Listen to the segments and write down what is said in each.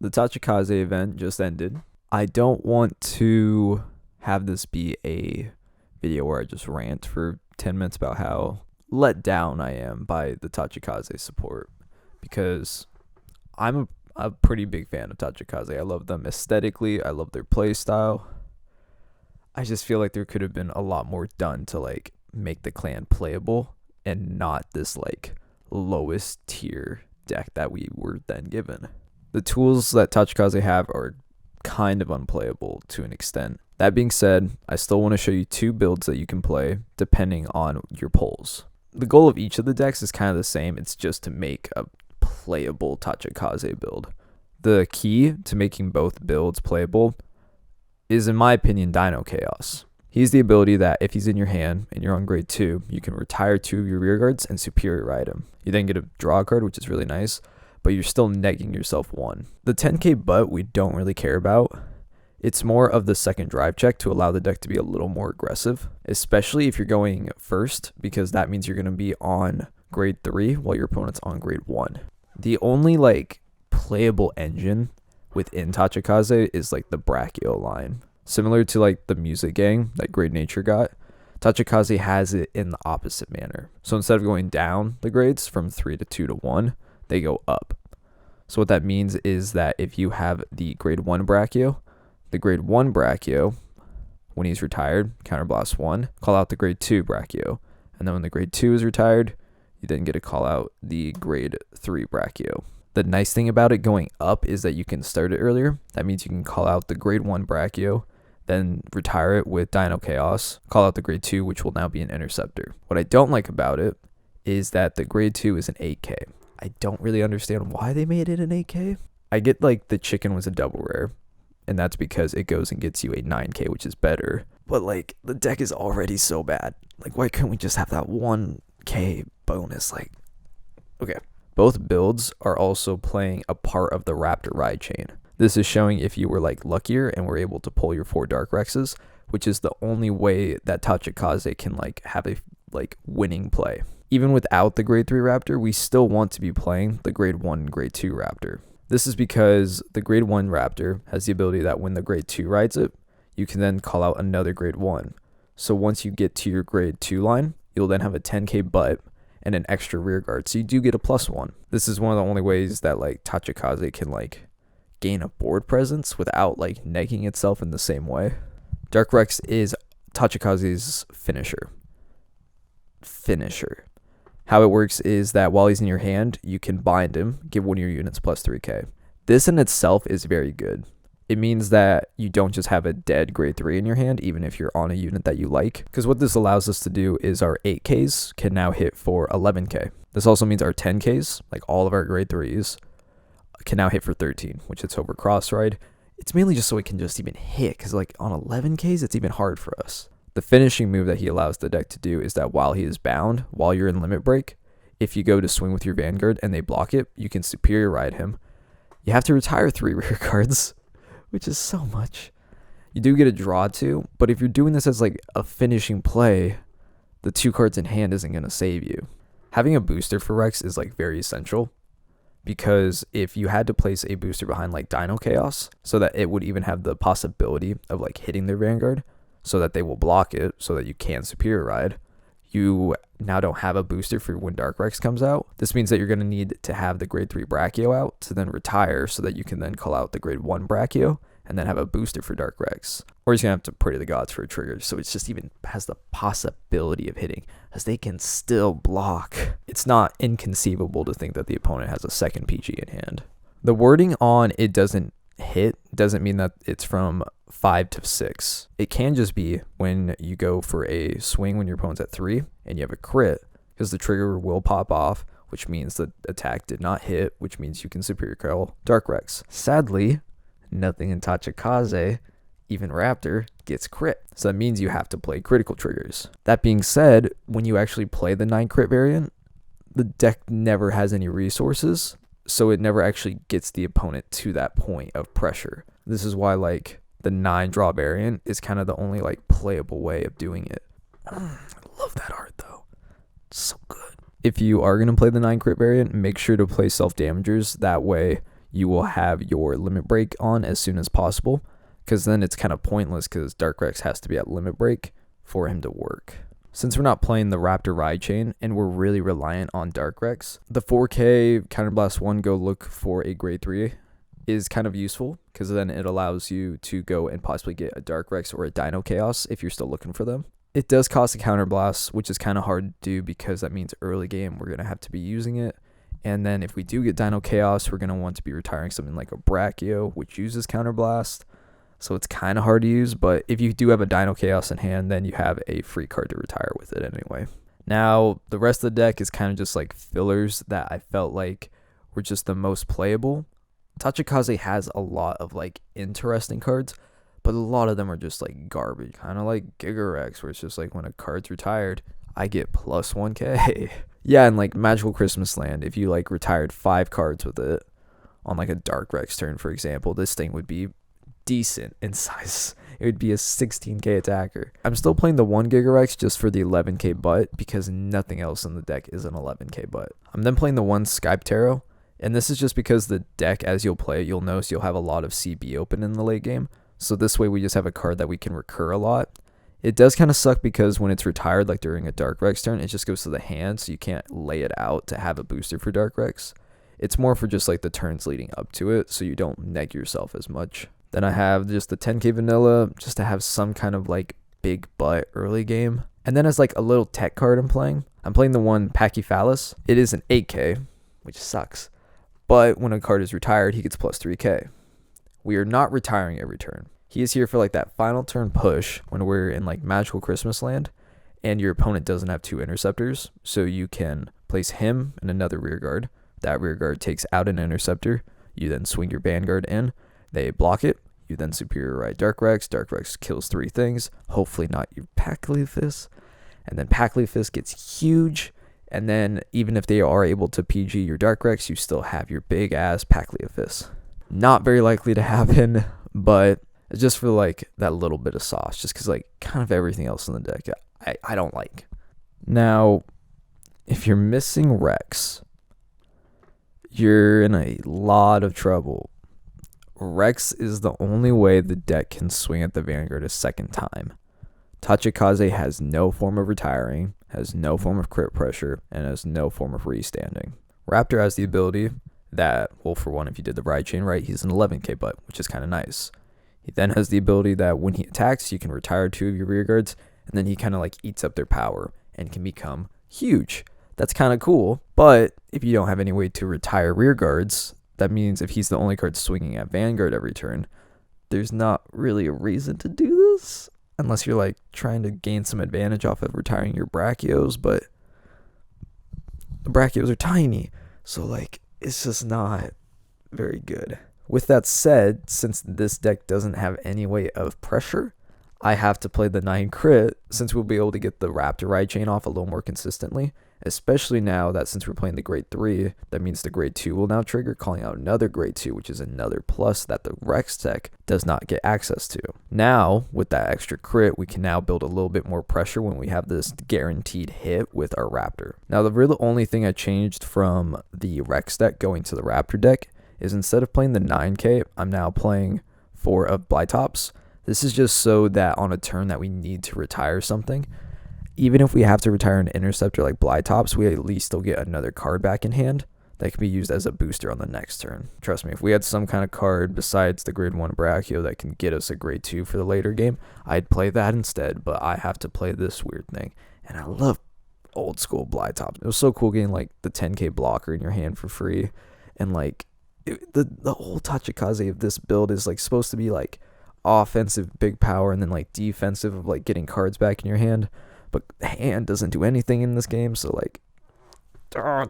The Tachikaze event just ended. I don't want to have this be a video where I just rant for 10 minutes about how let down I am by the Tachikaze support, because I'm a pretty big fan of Tachikaze. I love them aesthetically. I love their play style. I just feel like there could have been a lot more done to like make the clan playable and not this like lowest tier deck that we were then given. The tools that Tachikaze have are kind of unplayable to an extent. That being said, I still want to show you two builds that you can play depending on your polls. The goal of each of the decks is kind of the same. It's just to make a playable Tachikaze build. The key to making both builds playable is, in my opinion, Dino Chaos. He's the ability that if he's in your hand and you're on grade 2, you can retire 2 of your rear guards and superior ride him. You then get a draw card, which is really nice, but you're still negging yourself 1. The 10k butt we don't really care about. It's more of the second drive check to allow the deck to be a little more aggressive, especially if you're going first, because that means you're going to be on grade 3 while your opponent's on grade 1. The only like playable engine within Tachikaze is like the Brachio line. Similar to like the Music Gang that Grade Nature got, Tachikaze has it in the opposite manner. So instead of going down the grades from 3 to 2 to 1, they go up. So what that means is that if you have the grade 1 Brachio, the grade 1 Brachio, when he's retired, counterblast 1, call out the grade 2 Brachio. And then when the grade 2 is retired, you then get to call out the grade 3 Brachio. The nice thing about it going up is that you can start it earlier. That means you can call out the grade 1 Brachio, then retire it with Dino Chaos, call out the grade 2, which will now be an Interceptor. What I don't like about it is that the grade 2 is an 8k. I don't really understand why they made it an 8k. I get like the chicken was a double rare, and that's because it goes and gets you a 9k, which is better. But like, the deck is already so bad. Like, why couldn't we just have that 1k bonus? Like, okay. Both builds are also playing a part of the Raptor ride chain. This is showing if you were like luckier and were able to pull your 4 Dark Rexes, which is the only way that Tachikaze can like have a like winning play. Even without the grade 3 Raptor, we still want to be playing the grade 1 and grade 2 Raptor. This is because the grade 1 Raptor has the ability that when the grade 2 rides it, you can then call out another grade 1. So once you get to your grade 2 line, you'll then have a 10k butt and an extra rear guard. So you do get a +1. This is one of the only ways that like Tachikaze can like gain a board presence without like negging itself in the same way. Dark Rex is Tachikaze's finisher. How it works is that while he's in your hand, you can bind him, give one of your units +3k. This in itself is very good. It means that you don't just have a dead grade 3 in your hand, even if you're on a unit that you like. Because what this allows us to do is our 8Ks can now hit for 11k. This also means our 10Ks, like all of our grade 3s, can now hit for 13, which hits over cross ride. It's mainly just so it can just even hit, because like on 11Ks, it's even hard for us. The finishing move that he allows the deck to do is that while he is bound, while you're in limit break, if you go to swing with your Vanguard and they block it, you can superior ride him. You have to retire 3 rear cards, which is so much. You do get a draw too, but if you're doing this as like a finishing play, the 2 cards in hand isn't going to save you. Having a booster for Rex is like very essential, because if you had to place a booster behind like Dino Chaos so that it would even have the possibility of like hitting their Vanguard so that they will block it so that you can superior ride, you now don't have a booster for when Dark Rex comes out. This means that you're going to need to have the grade 3 Brachio out to then retire so that you can then call out the grade 1 Brachio and then have a booster for Dark Rex. Or he's going to have to pray to the gods for a trigger, so it's just even has the possibility of hitting, as they can still block. It's not inconceivable to think that the opponent has a second PG in hand. The wording on it doesn't hit doesn't mean that it's from 5 to 6. It can just be when you go for a swing when your opponent's at 3 and you have a crit, because the trigger will pop off, which means the attack did not hit, which means you can superior call Dark Rex. Sadly, nothing in Tachikaze, even Raptor, gets crit. So that means you have to play critical triggers. That being said, when you actually play the 9 crit variant, the deck never has any resources, so it never actually gets the opponent to that point of pressure. This is why like the 9 draw variant is kind of the only like playable way of doing it. I love that art though. It's so good. If you are going to play the 9 crit variant, make sure to play self-damagers. That way you will have your limit break on as soon as possible, because then it's kind of pointless because Dark Rex has to be at limit break for him to work. Since we're not playing the Raptor ride chain and we're really reliant on Dark Rex, the 4K Counterblast 1 go look for a grade 3 is kind of useful, because then it allows you to go and possibly get a Dark Rex or a Dino Chaos if you're still looking for them. It does cost a Counterblast, which is kind of hard to do because that means early game we're going to have to be using it. And then if we do get Dino Chaos, we're going to want to be retiring something like a Brachio, which uses Counterblast. So it's kind of hard to use, but if you do have a Dino Chaos in hand, then you have a free card to retire with it anyway. Now, the rest of the deck is kind of just like fillers that I felt like were just the most playable. Tachikaze has a lot of like interesting cards, but a lot of them are just like garbage, kind of like Gigarex, where it's just like when a card's retired, I get plus 1k. Yeah, and like Magical Christmas Land, if you like retired 5 cards with it on like a Dark Rex turn, for example, this thing would be decent in size. It would be a 16k attacker. I'm still playing the 1 Gigarex just for the 11k butt, because nothing else in the deck is an 11k butt. I'm then playing the 1 Skype Tarot, and this is just because the deck, as you'll play it, you'll notice you'll have a lot of CB open in the late game. So this way we just have a card that we can recur a lot. It does kind of suck because when it's retired, like during a Dark Rex turn, it just goes to the hand, so you can't lay it out to have a booster for Dark Rex. It's more for just like the turns leading up to it, so you don't neg yourself as much. Then I have just the 10k vanilla, just to have some kind of like big butt early game. And then as like a little tech card I'm playing the 1 Pachyphallus. It is an 8k, which sucks. But when a card is retired, he gets plus 3k. We are not retiring every turn. He is here for like that final turn push when we're in like Magical Christmas Land and your opponent doesn't have 2 interceptors. So you can place him in another rear guard. That rear guard takes out an interceptor. You then swing your Vanguard in. They block it. You then superior ride Dark Rex. Dark Rex kills 3 things. Hopefully not your Pachyphallus. And then Pachyphallus gets huge. And then even if they are able to PG your Dark Rex, you still have your big ass Pachyphallus. Not very likely to happen, but it's just for like that little bit of sauce. Just because like kind of everything else in the deck I don't like. Now, if you're missing Rex, you're in a lot of trouble. Rex is the only way the deck can swing at the Vanguard a second time. Tachikaze has no form of retiring, has no form of crit pressure, and has no form of restanding. Raptor has the ability that, well, for one, if you did the ride chain right, he's an 11k butt, which is kind of nice. He then has the ability that when he attacks, you can retire 2 of your rear guards, and then he kind of like eats up their power and can become huge. That's kind of cool, but if you don't have any way to retire rear guards, that means if he's the only card swinging at Vanguard every turn, there's not really a reason to do this. Unless you're like trying to gain some advantage off of retiring your Brachios, but the Brachios are tiny. So like, it's just not very good. With that said, since this deck doesn't have any way of pressure, I have to play the 9 crit, since we'll be able to get the Raptor ride chain off a little more consistently. Especially now that since we're playing the grade 3, that means the grade 2 will now trigger, calling out another grade 2, which is another plus that the Rex deck does not get access to. Now, with that extra crit, we can now build a little bit more pressure when we have this guaranteed hit with our Raptor. Now, the really only thing I changed from the Rex deck going to the Raptor deck is instead of playing the 9k, I'm now playing 4 of Blytops. This is just so that on a turn that we need to retire something, even if we have to retire an interceptor like Blytops, we at least still get another card back in hand that can be used as a booster on the next turn. Trust me, if we had some kind of card besides the grade 1 Brachio that can get us a grade 2 for the later game, I'd play that instead, but I have to play this weird thing. And I love old school Blytops. It was so cool getting like the 10k blocker in your hand for free. And like the whole Tachikaze of this build is like supposed to be like offensive big power and then like defensive of like getting cards back in your hand. But the hand doesn't do anything in this game, so like, I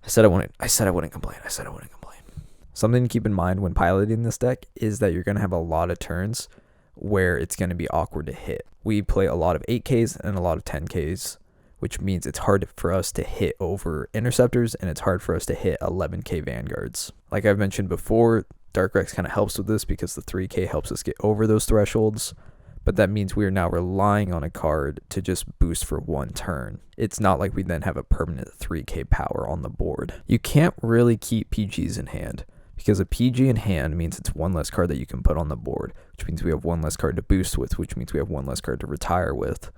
said I wouldn't complain. Something to keep in mind when piloting this deck is that you're going to have a lot of turns where it's going to be awkward to hit. We play a lot of 8Ks and a lot of 10Ks, which means it's hard for us to hit over interceptors and it's hard for us to hit 11k Vanguards. Like I've mentioned before, Dark Rex kind of helps with this because the 3k helps us get over those thresholds. but that means we are now relying on a card to just boost for one turn. It's not like we then have a permanent 3k power on the board. You can't really keep PGs in hand, because a PG in hand means it's one less card that you can put on the board, which means we have one less card to boost with, which means we have one less card to retire with.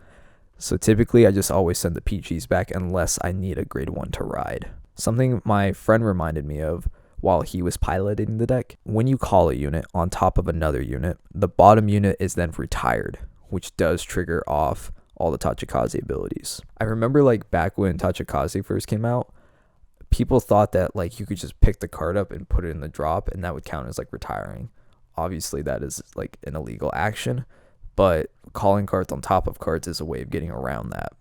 So typically I just always send the PGs back unless I need a grade 1 to ride. Something my friend reminded me of while he was piloting the deck: when you call a unit on top of another unit, the bottom unit is then retired, which does trigger off all the Tachikaze abilities. I remember like back when Tachikaze first came out, people thought that like you could just pick the card up and put it in the drop and that would count as like retiring. Obviously that is like an illegal action, but calling cards on top of cards is a way of getting around that.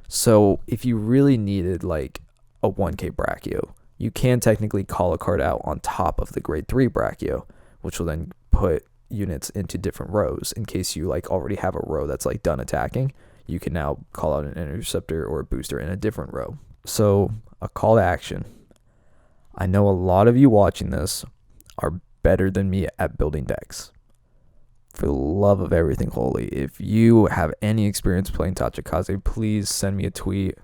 So if you really needed like a 1k Brachio, you can technically call a card out on top of the grade 3 Brachio, which will then put units into different rows. In case you like already have a row that's like done attacking, you can now call out an interceptor or a booster in a different row. So a call to action. I know a lot of you watching this are better than me at building decks. For the love of everything holy, if you have any experience playing Tachikaze, please send me a tweet,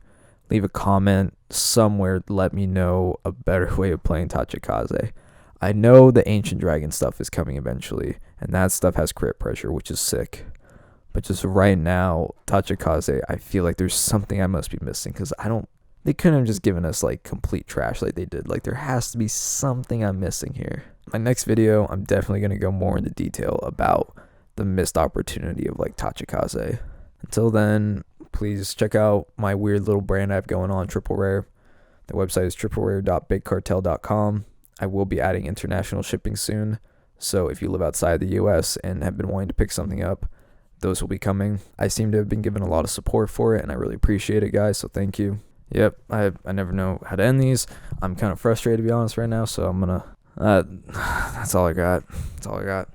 leave a comment somewhere, let me know a better way of playing Tachikaze. I know the Ancient Dragon stuff is coming eventually, and that stuff has crit pressure, which is sick. But just right now, Tachikaze, I feel like there's something I must be missing, because they couldn't have just given us like complete trash like they did. Like there has to be something I'm missing here. My next video, I'm definitely going to go more into detail about the missed opportunity of like Tachikaze. Until then, please check out my weird little brand I have going on, Triple Rare. The website is triplerare.bigcartel.com. I will be adding international shipping soon, so if you live outside the US and have been wanting to pick something up, those will be coming. I seem to have been given a lot of support for it, and I really appreciate it, guys, so thank you. Yep, I never know how to end these. I'm kind of frustrated, to be honest, right now, so I'm gonna... that's all I got. That's all I got.